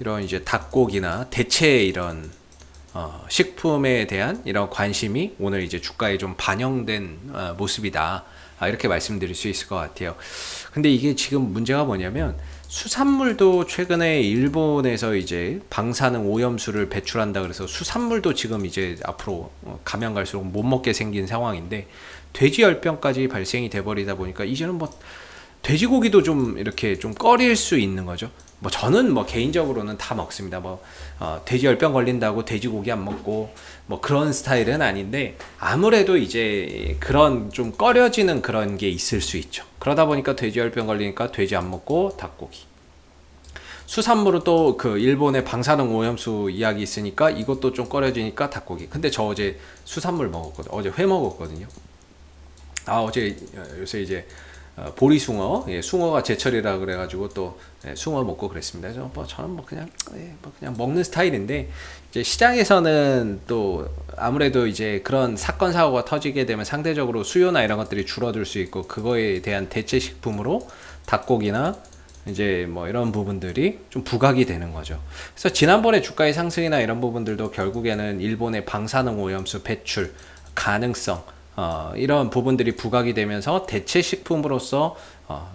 이런 이제 닭고기나 대체 이런 식품에 대한 이런 관심이 오늘 이제 주가에 좀 반영된 모습이다. 이렇게 말씀드릴 수 있을 것 같아요. 근데 이게 지금 문제가 뭐냐면 수산물도 최근에 일본에서 이제 방사능 오염수를 배출한다 그래서 수산물도 지금 이제 앞으로 가면 갈수록 못 먹게 생긴 상황인데 돼지열병까지 발생이 돼 버리다 보니까 이제는 뭐 돼지고기도 좀 이렇게 좀 꺼릴 수 있는 거죠. 뭐 저는 뭐 개인적으로는 다 먹습니다. 뭐 돼지열병 걸린다고 돼지고기 안 먹고 뭐 그런 스타일은 아닌데 아무래도 이제 그런 좀 꺼려지는 그런 게 있을 수 있죠. 그러다 보니까 돼지열병 걸리니까 돼지 안 먹고 닭고기. 수산물은 또 그 일본의 방사능 오염수 이야기 있으니까 이것도 좀 꺼려지니까 닭고기. 근데 저 어제 수산물 먹었거든요. 어제 회 먹었거든요. 어제 요새 이제 보리숭어, 숭어가 제철이라 그래가지고 또 숭어 먹고 그랬습니다. 저는 뭐 그냥 그냥 먹는 스타일인데 이제 시장에서는 또 아무래도 이제 그런 사건 사고가 터지게 되면 상대적으로 수요나 이런 것들이 줄어들 수 있고 그거에 대한 대체 식품으로 닭고기나 이제 뭐 이런 부분들이 좀 부각이 되는 거죠. 그래서 지난번에 주가의 상승이나 이런 부분들도 결국에는 일본의 방사능 오염수 배출 가능성 이런 부분들이 부각이 되면서 대체 식품으로서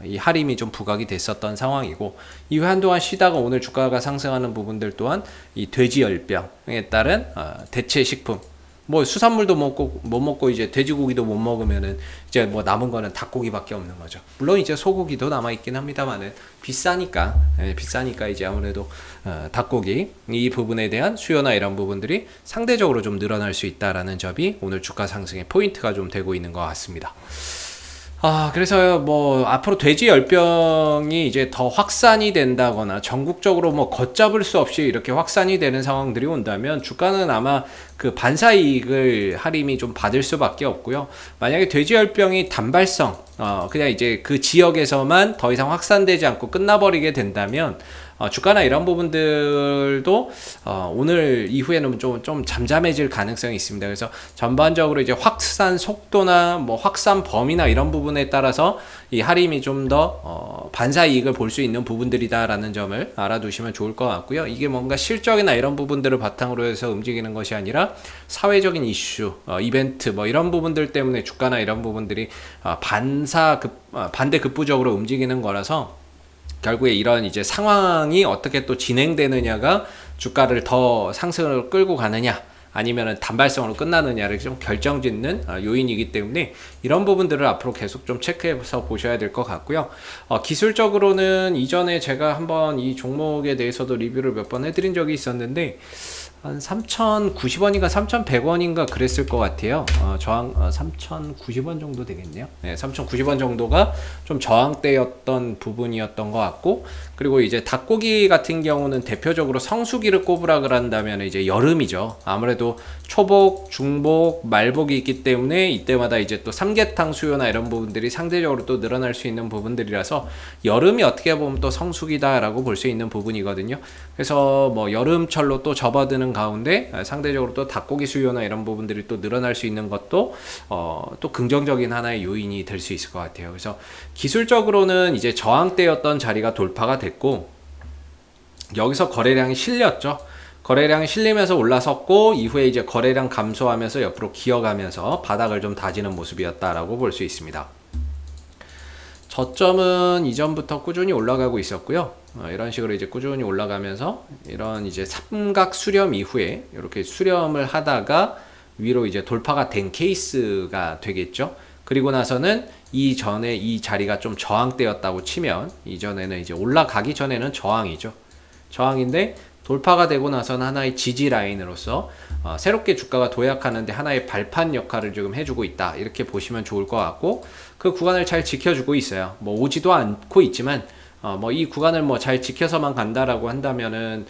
이 할인이 좀 부각이 됐었던 상황이고 이후 한동안 쉬다가 오늘 주가가 상승하는 부분들 또한 이 돼지열병에 따른 대체 식품 뭐 수산물도 못 먹고 이제 돼지고기도 못 먹으면은 이제 뭐 남은 거는 닭고기밖에 없는 거죠. 물론 이제 소고기도 남아 있긴 합니다만은 비싸니까 이제 아무래도 닭고기 이 부분에 대한 수요나 이런 부분들이 상대적으로 좀 늘어날 수 있다라는 점이 오늘 주가 상승의 포인트가 좀 되고 있는 것 같습니다. 그래서 뭐 앞으로 돼지 열병이 이제 더 확산이 된다거나 전국적으로 뭐 걷잡을 수 없이 이렇게 확산이 되는 상황들이 온다면 주가는 아마 그 반사 이익을 할인이 좀 받을 수밖에 없고요. 만약에 돼지 열병이 단발성 그냥 이제 그 지역에서만 더 이상 확산되지 않고 끝나버리게 된다면 주가나 이런 부분들도 오늘 이후에는 좀 잠잠해질 가능성이 있습니다. 그래서 전반적으로 이제 확산 속도나 뭐 확산 범위나 이런 부분에 따라서 이 할인이 좀 더 반사 이익을 볼 수 있는 부분들이다라는 점을 알아두시면 좋을 것 같고요. 이게 뭔가 실적이나 이런 부분들을 바탕으로 해서 움직이는 것이 아니라 사회적인 이슈, 이벤트 뭐 이런 부분들 때문에 주가나 이런 부분들이 반대급부적으로 움직이는 거라서 결국에 이런 이제 상황이 어떻게 또 진행되느냐가 주가를 더 상승을 끌고 가느냐 아니면은 단발성으로 끝나느냐를 좀 결정짓는 요인이기 때문에 이런 부분들을 앞으로 계속 좀 체크해서 보셔야 될 것 같고요. 기술적으로는 이전에 제가 한번 이 종목에 대해서도 리뷰를 몇 번 해드린 적이 있었는데 한 3,090원인가 3,100원인가 그랬을 것 같아요. 저항 3,090원 정도 되겠네요. 네, 3,090원 정도가 좀 저항대였던 부분이었던 것 같고, 그리고 이제 닭고기 같은 경우는 대표적으로 성수기를 꼽으라 그런다면 이제 여름이죠. 아무래도 초복, 중복, 말복이 있기 때문에 이때마다 이제 또 삼계탕 수요나 이런 부분들이 상대적으로 또 늘어날 수 있는 부분들이라서 여름이 어떻게 보면 또 성수기다라고 볼 수 있는 부분이거든요. 그래서 뭐 여름철로 또 접어드는 가운데 상대적으로 또 닭고기 수요나 이런 부분들이 또 늘어날 수 있는 것도 또 긍정적인 하나의 요인이 될 수 있을 것 같아요. 그래서 기술적으로는 이제 저항대였던 자리가 돌파가 됐고 여기서 거래량이 실렸죠. 거래량이 실리면서 올라섰고 이후에 이제 거래량 감소하면서 옆으로 기어가면서 바닥을 좀 다지는 모습이었다라고 볼 수 있습니다. 저점은 이전부터 꾸준히 올라가고 있었고요. 이런 식으로 이제 꾸준히 올라가면서 이런 이제 삼각 수렴 이후에 이렇게 수렴을 하다가 위로 이제 돌파가 된 케이스가 되겠죠. 그리고 나서는 이전에 이 자리가 좀 저항대였다고 치면 이전에는 이제 올라가기 전에는 저항이죠. 저항인데 돌파가 되고 나서는 하나의 지지 라인으로서 새롭게 주가가 도약하는데 하나의 발판 역할을 지금 해주고 있다 이렇게 보시면 좋을 것 같고 그 구간을 잘 지켜주고 있어요. 뭐 오지도 않고 있지만 뭐 이 구간을 뭐 잘 지켜서만 간다라고 한다면은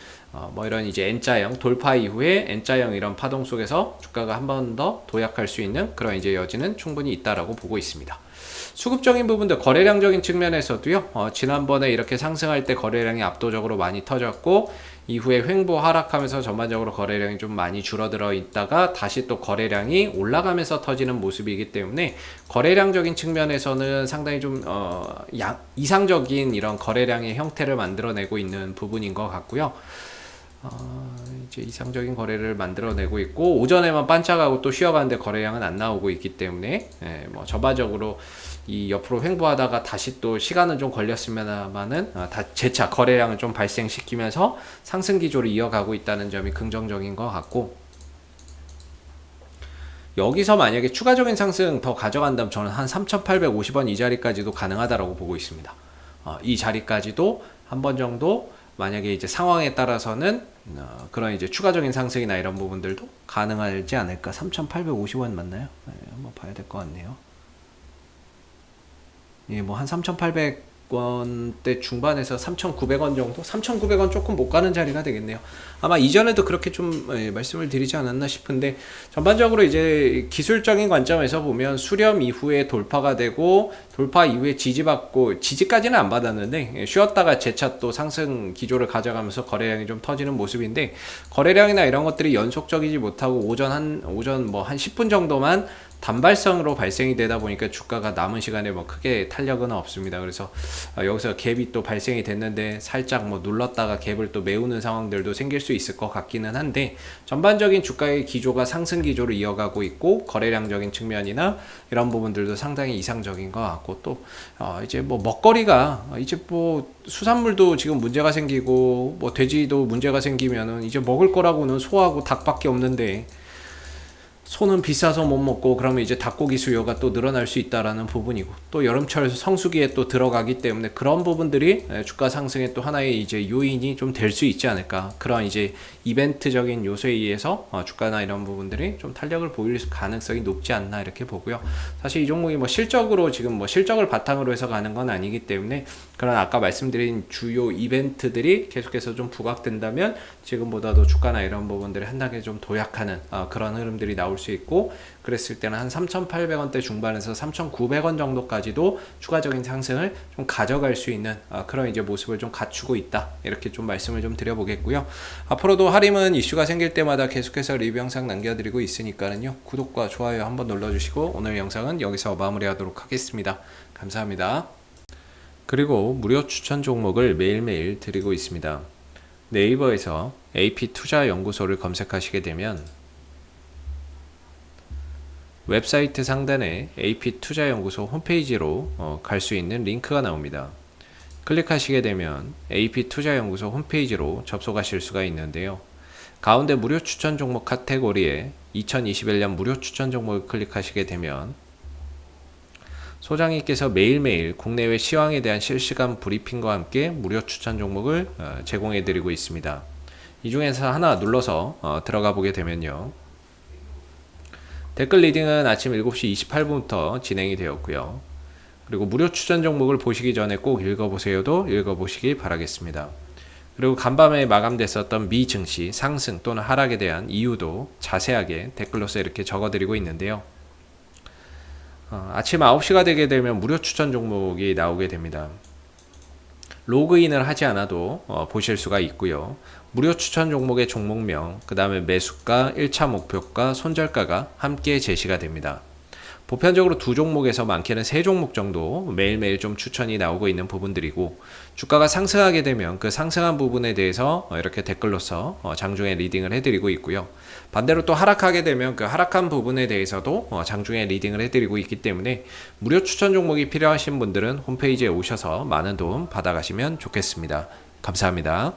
뭐 이런 이제 N자형 돌파 이후에 N자형 이런 파동 속에서 주가가 한 번 더 도약할 수 있는 그런 이제 여지는 충분히 있다라고 보고 있습니다. 수급적인 부분들, 거래량적인 측면에서도요, 지난번에 이렇게 상승할 때 거래량이 압도적으로 많이 터졌고, 이후에 횡보 하락하면서 전반적으로 거래량이 좀 많이 줄어들어 있다가 다시 또 거래량이 올라가면서 터지는 모습이기 때문에 거래량적인 측면에서는 상당히 좀 이상적인 이런 거래량의 형태를 만들어내고 있는 부분인 것 같고요. 이제 이상적인 거래를 만들어내고 있고, 오전에만 반짝하고 또 쉬어가는데 거래량은 안 나오고 있기 때문에 뭐 전반적으로 이 옆으로 횡보하다가 다시 또 시간은 좀 걸렸으면은 다 재차 거래량을 좀 발생시키면서 상승 기조를 이어가고 있다는 점이 긍정적인 것 같고, 여기서 만약에 추가적인 상승 더 가져간다면 저는 한 3,850원 이 자리까지도 가능하다라고 보고 있습니다. 이 자리까지도 한 번 정도 만약에 이제 상황에 따라서는 그런 이제 추가적인 상승이나 이런 부분들도 가능하지 않을까. 3,850원 맞나요? 네, 한번 봐야 될 것 같네요. 예, 뭐 한 3,800원대 중반에서 3,900원 정도? 3,900원 조금 못 가는 자리가 되겠네요. 아마 이전에도 그렇게 좀 말씀을 드리지 않았나 싶은데, 전반적으로 이제 기술적인 관점에서 보면 수렴 이후에 돌파가 되고, 돌파 이후에 지지받고, 지지까지는 안 받았는데 쉬었다가 재차 또 상승 기조를 가져가면서 거래량이 좀 터지는 모습인데, 거래량이나 이런 것들이 연속적이지 못하고 오전 뭐 한 10분 정도만 단발성으로 발생이 되다 보니까 주가가 남은 시간에 뭐 크게 탄력은 없습니다. 그래서 여기서 갭이 또 발생이 됐는데 살짝 뭐 눌렀다가 갭을 또 메우는 상황들도 생길 수 있을 것 같기는 한데, 전반적인 주가의 기조가 상승 기조를 이어가고 있고, 거래량적인 측면이나 이런 부분들도 상당히 이상적인 것 같고, 또 이제 뭐 먹거리가 이제 뭐 수산물도 지금 문제가 생기고, 뭐 돼지도 문제가 생기면은 이제 먹을 거라고는 소하고 닭밖에 없는데, 소는 비싸서 못 먹고 그러면 이제 닭고기 수요가 또 늘어날 수 있다라는 부분이고, 또 여름철 성수기에 또 들어가기 때문에 그런 부분들이 주가 상승의 또 하나의 이제 요인이 좀 될 수 있지 않을까. 그런 이제 이벤트적인 요소에 의해서 주가나 이런 부분들이 좀 탄력을 보일 가능성이 높지 않나 이렇게 보고요. 사실 이 종목이 뭐 실적으로 지금 뭐 실적을 바탕으로 해서 가는 건 아니기 때문에, 그런 아까 말씀드린 주요 이벤트들이 계속해서 좀 부각된다면 지금보다도 주가나 이런 부분들이 한 단계 좀 도약하는 그런 흐름들이 나올 수 있고, 그랬을 때는 한 3,800원대 중반에서 3,900원 정도까지도 추가적인 상승을 좀 가져갈 수 있는 그런 이제 모습을 좀 갖추고 있다, 이렇게 좀 말씀을 좀 드려보겠고요. 앞으로도 하림은 이슈가 생길 때마다 계속해서 리뷰 영상 남겨드리고 있으니까는요, 구독과 좋아요 한번 눌러주시고 오늘 영상은 여기서 마무리하도록 하겠습니다. 감사합니다. 그리고 무료 추천 종목을 매일매일 드리고 있습니다. 네이버에서 AP투자연구소를 검색하시게 되면 웹사이트 상단에 AP투자연구소 홈페이지로 갈 수 있는 링크가 나옵니다. 클릭하시게 되면 AP투자연구소 홈페이지로 접속하실 수가 있는데요. 가운데 무료 추천 종목 카테고리에 2021년 무료 추천 종목을 클릭하시게 되면 소장님께서 매일매일 국내외 시황에 대한 실시간 브리핑과 함께 무료 추천 종목을 제공해 드리고 있습니다. 이 중에서 하나 눌러서 들어가 보게 되면요, 댓글 리딩은 아침 7시 28분부터 진행이 되었고요. 그리고 무료 추천 종목을 보시기 전에 꼭 읽어보세요도 읽어보시기 바라겠습니다. 그리고 간밤에 마감됐었던 미 증시 상승 또는 하락에 대한 이유도 자세하게 댓글로서 이렇게 적어드리고 있는데요. 아침 9시가 되게 되면 무료 추천 종목이 나오게 됩니다. 로그인을 하지 않아도 보실 수가 있고요. 무료 추천 종목의 종목명, 그 다음에 매수가, 1차 목표가, 손절가가 함께 제시가 됩니다. 보편적으로 두 종목에서 많게는 세 종목 정도 매일매일 좀 추천이 나오고 있는 부분들이고, 주가가 상승하게 되면 그 상승한 부분에 대해서 이렇게 댓글로서 장중에 리딩을 해드리고 있고요. 반대로 또 하락하게 되면 그 하락한 부분에 대해서도 장중에 리딩을 해드리고 있기 때문에 무료 추천 종목이 필요하신 분들은 홈페이지에 오셔서 많은 도움 받아가시면 좋겠습니다. 감사합니다.